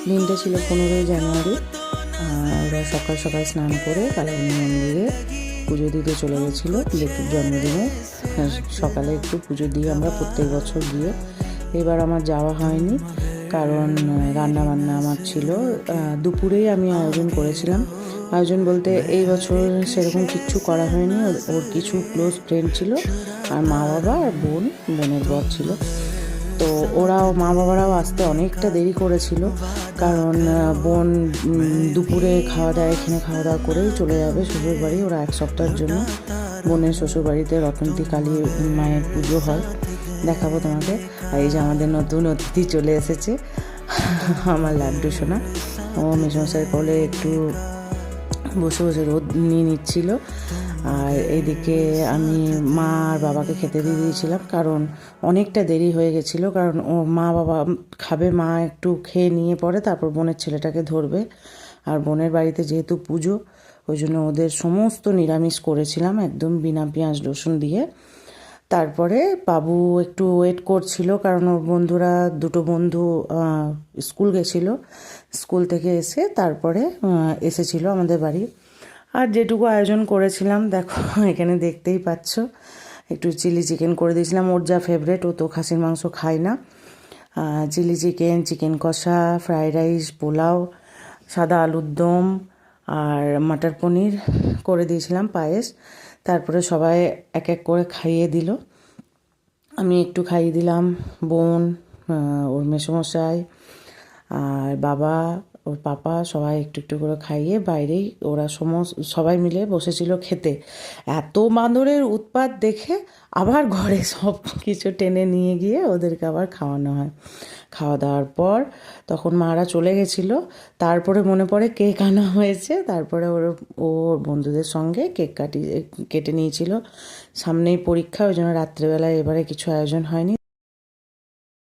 দিনটা ছিল 15ই জানুয়ারি। ওরা সকাল সকাল স্নান করে কালাবনী মন্দিরে পুজো দিতে চলে গেছিলো লেটুর জন্মদিনে। সকালে একটু পুজো দিয়ে আমরা প্রত্যেক বছর গিয়ে, এবার আমার যাওয়া হয়নি কারণ রান্না বান্না আমার ছিল। দুপুরেই আমি আয়োজন করেছিলাম। আয়োজন বলতে এই বছর সেরকম কিচ্ছু করা হয়নি। ওর কিছু ক্লোজ ফ্রেন্ড ছিল আর মা বাবা আর বোনের বর ছিল। তো ওরাও মা বাবারাও আসতে অনেকটা দেরি করেছিল কারণ বোন দুপুরে এখানে খাওয়া দাওয়া করেই চলে যাবে শ্বশুরবাড়ি। ওরা এক সপ্তাহের জন্য বোনের শ্বশুরবাড়িতে রতন্তী কালী মায়ের পুজো হয়, দেখাবো তোমাকে। আর এই যে আমাদের নতুন অতিথি চলে এসেছে, আমার লাড্ডু সোনা। ও মেসমশাই কোলে একটু বসে বসে রোদ নিয়ে নিচ্ছিল। আর এদিকে আমি মা আর বাবাকে খেতে দিয়ে দিয়েছিলাম কারণ অনেকটা দেরি হয়ে গেছিলো। কারণ ও মা বাবা খাবে, মা একটু খেয়ে নিয়ে পরে তারপর বোনের ছেলেটাকে ধরবে। আর বোনের বাড়িতে যেহেতু পুজো, ওই জন্য ওদের সমস্ত নিরামিষ করেছিলাম একদম বিনা পেঁয়াজ রসুন দিয়ে। তারপরে বাবু একটু ওয়েট করছিল কারণ ওর বন্ধুরা দুটো বন্ধু স্কুল গেছিলো, স্কুল থেকে এসে তারপরে এসেছিলো আমাদের বাড়ি। আর যেটুকু আয়োজন করেছিলাম দেখো এখানে দেখতেই পাচ্ছ, একটু চিলি চিকেন করে দিয়েছিলাম। ওর যা ফেভারেট, ও তো খাসির মাংস খায় না। চিলি চিকেন, চিকেন কষা, ফ্রাইড রাইস, পোলাও, সাদা আলুর দম আর মটর পনির করে দিয়েছিলাম, পায়েস। তারপরে সবাই এক এক করে খাইয়ে দিল। আমি একটু খাইয়ে দিলাম, বোন, ওর মেসোমশাই আর বাবা, ওর পাপা সবাই একটু একটু করে খাইয়ে বাইরেই ওরা সবাই মিলে বসেছিল খেতে। এত বাঁদরের উৎপাত দেখে আবার ঘরে সব কিছু টেনে নিয়ে গিয়ে ওদেরকে আবার খাওয়ানো হয়। খাওয়া দাওয়ার পর তখন মারা চলে গেছিলো। তারপরে মনে পড়ে কেক আনা হয়েছে, তারপরে ওর বন্ধুদের সঙ্গে কেটে নিয়েছিল। সামনেই পরীক্ষা, ওই জন্য রাত্রেবেলায় এবারে কিছু আয়োজন হয়নি।